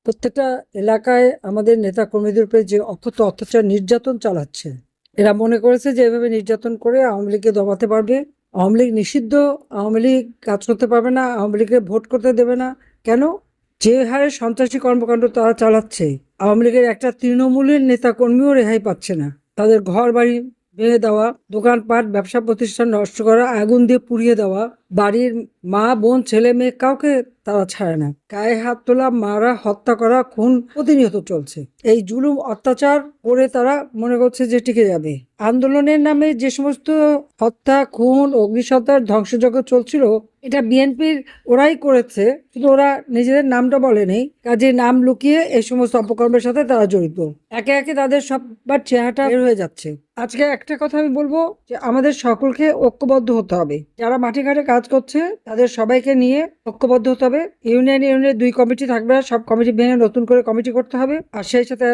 প্রত্যেকটা এলাকায় আমাদের নেতা কর্মীদের উপরে যে অকথ্য অত্যাচার নির্যাতন চালাচ্ছে, এরা মনে করেছে যে এভাবে নির্যাতন করে আওয়ামী লীগকে দমাতে পারবে। আওয়ামী লীগ নিষিদ্ধ, আওয়ামী লীগ কাজ করতে পারবে না, আওয়ামী লীগকে ভোট করতে দেবে না। কেন? যে হারে সন্ত্রাসী কর্মকাণ্ড তারা চালাচ্ছে, আওয়ামী লীগের একটা তৃণমূলের নেতা কর্মীও রেহাই পাচ্ছে না। তাদের ঘর বাড়ি ভেঙে দেওয়া, দোকানপাট ব্যবসা প্রতিষ্ঠান নষ্ট করা, আগুন দিয়ে পুড়িয়ে দেওয়া, বাড়ির মা বোন ছেলে মেয়ে কাউকে তারা ছাড়ে না। গায়ে হাত তোলা, মারা, হত্যা করা, খুন প্রতিনিয়ত চলছে। এই জুলুম অত্যাচার করে তারা মনে করছে যে টিকে যাবে। আন্দোলনের নামে যে সমস্ত হত্যা, খুন, অগ্নিসংযোগ, ধ্বংসযজ্ঞ চলছিল, এটা বিএনপির ওরাই করেছে, কিন্তু ওরা নিজেদের নামটা বলেনি। কাজে নাম লুকিয়ে এই সমস্ত অপকর্মের সাথে তারা জড়িত। একে একে তাদের সববার চেহারাটা বের হয়ে যাচ্ছে। আজকে একটা কথা আমি বলবো যে আমাদের সকলকে ঐক্যবদ্ধ হতে হবে। যারা মাঠে ঘাটে কাজ করছে তাদের সবাইকে নিয়ে ঐক্যবদ্ধ হতে হবে। ইউনিয়নে 2 কমিটি থাকবে, সব কমিটি ভেঙে নতুন করে কমিটি করতে হবে। আর সেই সাথে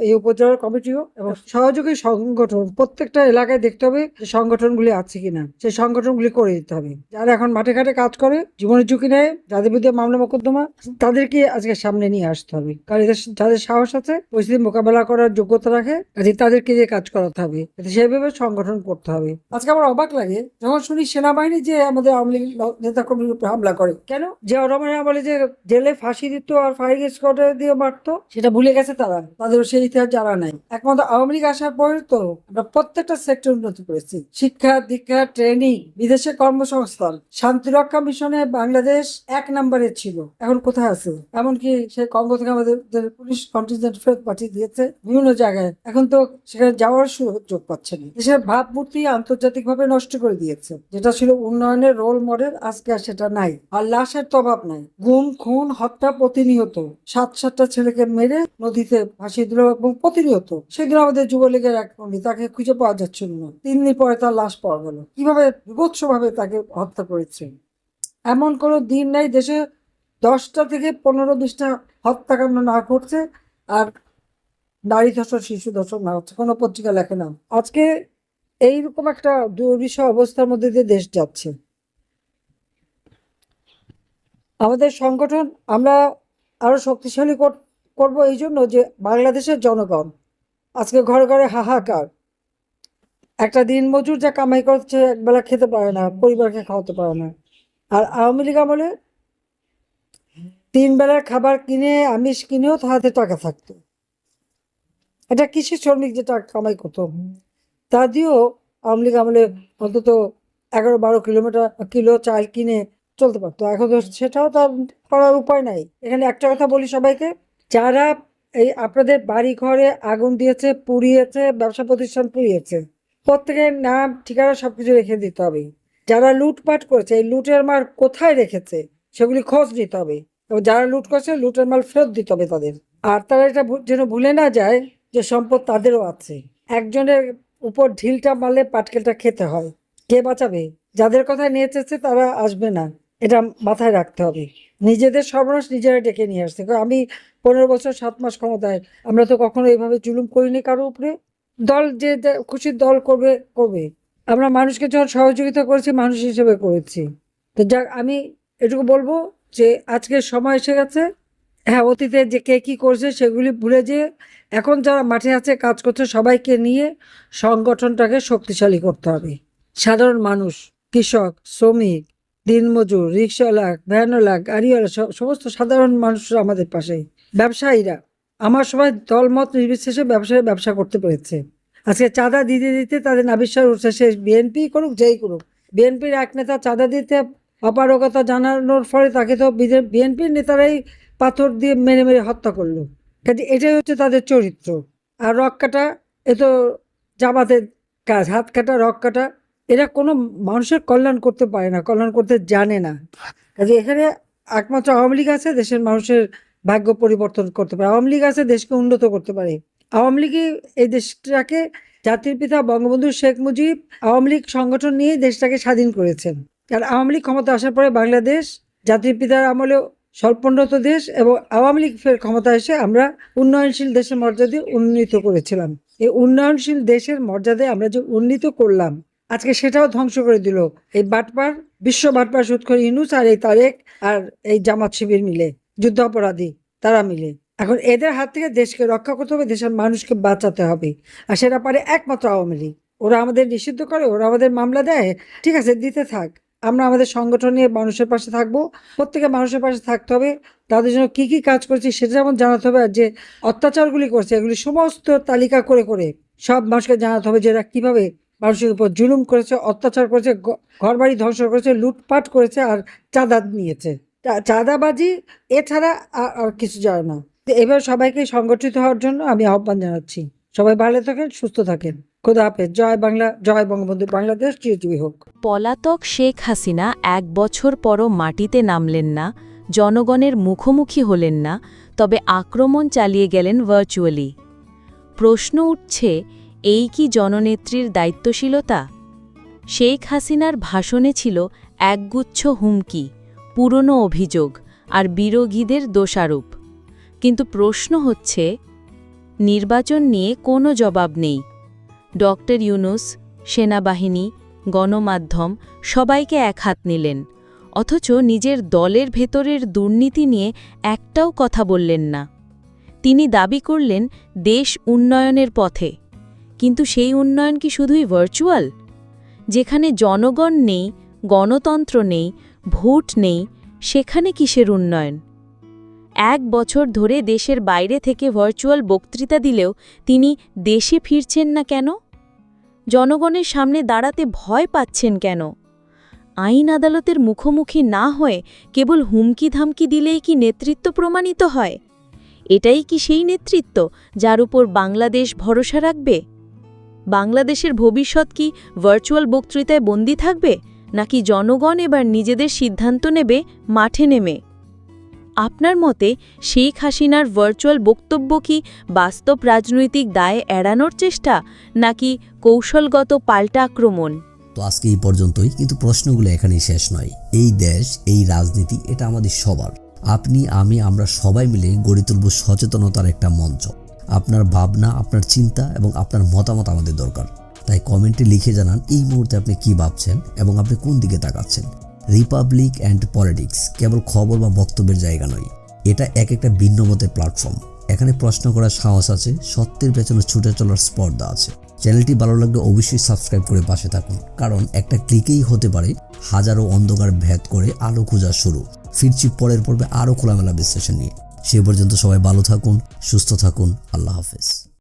এই উপজেলার কমিটিও এবং সহযোগী সংগঠন প্রত্যেকটা এলাকায় দেখতে হবে যে সংগঠনগুলি আছে কিনা, সেই সংগঠনগুলি করে দিতে হবে। যারা এখন মাঠে ঘাটে কাজ করে, জীবনের ঝুঁকি নেয়, যাদের বিরুদ্ধে মামলা মোকদ্দমা, তাদেরকে আজকে সামনে নিয়ে আসতে হবে। কারণ যাদের সাহস আছে, পরিস্থিতি মোকাবেলা করার যোগ্যতা রাখে, তাদেরকে দিয়ে কাজ করাতে হবে। সেইভাবে সংগঠন করতে হবে। আজকে আমার অবাক লাগে যখন শুনি সেনাবাহিনী যে আমাদের আওয়ামী লীগ নেতা কর্মীর উপরে হামলা করে। কেন? যে রহমানের বলে যে জেলে ফাঁসি দিত আর ফায়ারিং স্কোয়াডে দিয়ে মারতো, সেটা ভুলে গেছে তারা। তাদের সেই ইতিহাস জানা নাই। একমাত্র আওয়ামী লীগ আসার পরে তো আমরা প্রত্যেকটা সেক্টর উন্নতি করেছি। শিক্ষা দীক্ষা, ট্রেনিং, বিদেশে কর্মসংস্থান, শান্তিরক্ষা মিশনে বাংলাদেশ 1 নম্বরে ছিল। এখন কোথায় আছে? এমনকি সেই কঙ্গো থেকে আমাদের পুলিশ কন্টিনজেন্ট ফেরত পাঠিয়ে দিয়েছে বিভিন্ন জায়গায়। এখন তো সেখানে যাওয়ার সুযোগ পাচ্ছে না। দেশের ভাবমূর্তি আন্তর্জাতিকভাবে নষ্ট করে দিয়েছে। যেটা ছিল উন্নয়নের রোল মডেল, আজকে আর সেটা নাই। আর লাশের তো অভাব নাই। গুম, খুন, হত্যা প্রতিনিয়ত। 7-7টা ছেলেকে মেরে নদীতে ভাসিয়ে দিল এবং প্রতিনিয়ত। সেদিন আমাদের যুবলীগের এক কর্মী, তাকে খুঁজে পাওয়া যাচ্ছিল না। 3 দিন পরে তার লাশ পাওয়া গেল। কিভাবে বিভৎস ভাবে তাকে হত্যা করেছে। এমন কোনো দিন নাই দেশে 10টা থেকে 15-20টা হত্যাকাণ্ড না ঘটছে আর নারী ধর্ষণ, শিশু ধর্ষণ না হচ্ছে, কোনো পত্রিকা লেখে না। আজকে এইরকম একটা দুর্বিষহ অবস্থার মধ্যে দিয়ে দেশ যাচ্ছে। আমাদের সংগঠন আমরা আরো শক্তিশালী করব এই জন্য যে বাংলাদেশের জনগণ আজকে ঘরে ঘরে হাহাকার। একটা দিন মজুর যা কামাই করছে, একবেলা খেতে পারে না, পরিবারকে খাওয়াতে পারে না। আর আওয়ামী লীগ আমলে 3 বেলার খাবার কিনে, আমিষ কিনেও তার হাতে টাকা থাকতো। এটা কৃষি শ্রমিক যেটা কামাই করতো, তা দিয়েও আওয়ামী লীগ আমলে অন্তত 11-12 কিলো চাল কিনে চলতে পারতো। এখন তো সেটাও তার করার উপায় নাই। এখানে একটা কথা বলি সবাইকে, যারা এই আপনাদের বাড়ি ঘরে আগুন দিয়েছে, পুড়িয়েছে, ব্যবসা প্রতিষ্ঠান পুড়িয়েছে, প্রত্যেকের নাম ঠিকানা সবকিছু রেখে দিতে হবে। যারা লুটপাট করেছে, এই লুটের মাল কোথায় রেখেছে সেগুলি খোঁজ নিতে হবে এবং যারা লুট করছে লুটের মাল ফেরত দিতে হবে তাদের। আর তারা এটা যেন ভুলে না যায় যে সম্পদ তাদেরও আছে। একজনের উপর ঢিলটা মারলে পাটকেলটা খেতে হয়। কে বাঁচাবে? যাদের কথা নিয়ে এসেছে তারা আসবে না, এটা মাথায় রাখতে হবে। নিজেদের সর্বনাশ নিজেরা ডেকে নিয়ে আসছে। আমি 15 বছর 7 মাস ক্ষমতায়, আমরা তো কখনো এইভাবে জুলুম করিনি কারো উপরে। দল যে খুশি দল করবে করবে। আমরা মানুষকে যখন সহযোগিতা করেছি মানুষ হিসেবে করেছি। তো যাক, আমি এটুকু বলবো যে আজকের সময় এসে গেছে। হ্যাঁ, অতীতে যে কে কী করছে সেগুলি ভুলে যেয়ে এখন যারা মাঠে আছে কাজ করছে সবাইকে নিয়ে সংগঠনটাকে শক্তিশালী করতে হবে। সাধারণ মানুষ, কৃষক, শ্রমিক, দিনমজুর, রিক্সাওয়ালা, ভ্যানওয়ালা, গাড়িওয়ালা, সমস্ত সাধারণ মানুষরা আমাদের পাশে। ব্যবসায়ীরা, আমার সবাই দলমত নির্বিশেষে ব্যবসা করতে পেরেছে। আজকে চাঁদা দিতে দিতে তাদের নাবিশ্বাস উঠছে, সে বিএনপি করুক যেই করুক। বিএনপির এক নেতা চাঁদা দিতে অপারগতা জানানোর ফলে তাকে তো বিএনপির নেতারাই পাথর দিয়ে মেরে মেরে হত্যা করলো। কাজে এটাই হচ্ছে তাদের চরিত্র। আর রক কাটা, এ তো জামাতের কাজ। হাত কাটা, রক কাটা, এরা কোনো মানুষের কল্যাণ করতে পারে না, কল্যাণ করতে জানে না। কাজে এখানে একমাত্র আওয়ামী লীগ আছে দেশের মানুষের ভাগ্য পরিবর্তন করতে পারে। আওয়ামী লীগ আছে দেশকে উন্নত করতে পারে। আওয়ামী লীগই এই দেশটাকে, জাতির পিতা বঙ্গবন্ধু শেখ মুজিব আওয়ামী লীগ সংগঠন নিয়ে দেশটাকে স্বাধীন করেছেন। আর আওয়ামী লীগ ক্ষমতা আসার পরে বাংলাদেশ জাতির পিতার আমলেও স্বল্পোন্নত দেশ এবং আওয়ামী লীগ ফের ক্ষমতা এসে আমরা উন্নয়নশীল দেশের মর্যাদা উন্নীত করেছিলাম। এই উন্নয়নশীল দেশের মর্যাদায় আমরা যে উন্নীত করলাম, আজকে সেটাও ধ্বংস করে দিল এই বাটপার, বিশ্ব বাটপার সুৎখর ইউনূস আর এই তারেক আর এই জামাত শিবির মিলে, যুদ্ধাপরাধী তারা মিলে। এখন এদের হাত থেকে দেশকে রক্ষা করতে হবে, দেশের মানুষকে বাঁচাতে হবে। আর সেটা পারে একমাত্র আওয়ামী লীগ। ওরা আমাদের নিষিদ্ধ করে, ওরা আমাদের মামলা দেয়, ঠিক আছে, দিতে থাক। আমরা আমাদের সংগঠন নিয়ে মানুষের পাশে থাকবো। প্রত্যেকে মানুষের পাশে থাকতে হবে। তাদের জন্য কি কি কাজ করছি সেটা যেমন জানাতে হবে, আর যে অত্যাচারগুলি করছে এগুলি সমস্ত তালিকা করে করে সব মানুষকে জানাতে হবে যে এরা কিভাবে মানুষের উপর জুলুম করেছে, অত্যাচার করেছে, ঘরবাড়ি ধ্বংস করেছে, লুটপাট করেছে আর চাঁদা নিয়েছে। চাঁদাবাজি এছাড়া আর কিছু জানে না। তো এবার সবাইকে সংগঠিত হওয়ার জন্য আমি আহ্বান জানাচ্ছি। সবাই ভালো থাকেন, সুস্থ থাকেন। খোদা হাফেজ। জয় বাংলা, জয় বঙ্গবন্ধু, বাংলাদেশ চিরজীবী হোক। পলাতক শেখ হাসিনা ১ বছর পরও মাটিতে নামলেন না, জনগণের মুখোমুখি হলেন না, তবে আক্রমণ চালিয়ে গেলেন ভার্চুয়ালি। প্রশ্ন উঠছে, এই কি জননেত্রীর দায়িত্বশীলতা? শেখ হাসিনার ভাষণে ছিল একগুচ্ছ হুমকি, পুরনো অভিযোগ আর বিরোধীদের দোষারোপ। কিন্তু প্রশ্ন হচ্ছে, নির্বাচন নিয়ে কোনো জবাব নেই। ডক্টর ইউনূস, সেনাবাহিনী, গণমাধ্যম সবাইকে একহাত নিলেন, অথচ নিজের দলের ভেতরের দুর্নীতি নিয়ে একটাও কথা বললেন না। তিনি দাবি করলেন দেশ উন্নয়নের পথে, কিন্তু সেই উন্নয়ন কি শুধুই ভার্চুয়াল? যেখানে জনগণ নেই, গণতন্ত্র নেই, ভোট নেই, সেখানে কিসের উন্নয়ন? ১ বছর ধরে দেশের বাইরে থেকে ভার্চুয়াল বক্তৃতা দিলেও তিনি দেশে ফিরছেন না কেন? জনগণের সামনে দাঁড়াতে ভয় পাচ্ছেন কেন? আইন আদালতের মুখোমুখি না হয়ে কেবল হুমকি ধামকি দিলেই কি নেতৃত্ব প্রমাণিত হয়? এটাই কি সেই নেতৃত্ব যার উপর বাংলাদেশ ভরসা রাখবে? বাংলাদেশের ভবিষ্যৎ কি ভার্চুয়াল বক্তৃতায় বন্দী থাকবে, নাকি জনগণ এবার নিজেদের সিদ্ধান্ত নেবে মাঠে নেমে? আপনার মতে শেখ হাসিনার ভার্চুয়াল বক্তব্য কি বাস্তব রাজনৈতিক দায় এড়ানোর চেষ্টা, নাকি কৌশলগত পাল্টা আক্রমণ? তো আজকে এই পর্যন্তই, কিন্তু প্রশ্নগুলো এখানেই শেষ নয়। এই দেশ, এই রাজনীতি, এটা আমাদের সবার। আপনি, আমি, আমরা সবাই মিলে গড়ে তুলব সচেতনতার একটা মঞ্চ। আপনার ভাবনা, আপনার চিন্তা এবং আপনার মতামত আমাদের দরকার। তাই কমেন্টে লিখে জানান এই মুহূর্তে আপনি কি ভাবছেন এবং আপনি কোন দিকে তাকাচ্ছেন। রিপাবলিক অ্যান্ড পলিটিক্স কেবল খবর বা বক্তব্যের জায়গা নয়, এটা একটা ভিন্ন মতের প্ল্যাটফর্ম। এখানে প্রশ্ন করার সাহস আছে, সত্যের পেছনে ছুটে চলার স্পর্ধা আছে। চ্যানেলটি ভালো লাগলে অবশ্যই সাবস্ক্রাইব করে পাশে থাকুন, কারণ একটা ক্লিকেই হতে পারে হাজারো অন্ধকার ভেদ করে আলো খোঁজা শুরু। ফিরছি পরের পর্বে আরও খোলামেলা বিশ্লেষণ নিয়ে। সে পর্যন্ত সবাই ভালো থাকুন, সুস্থ থাকুন। আল্লাহ হাফেজ।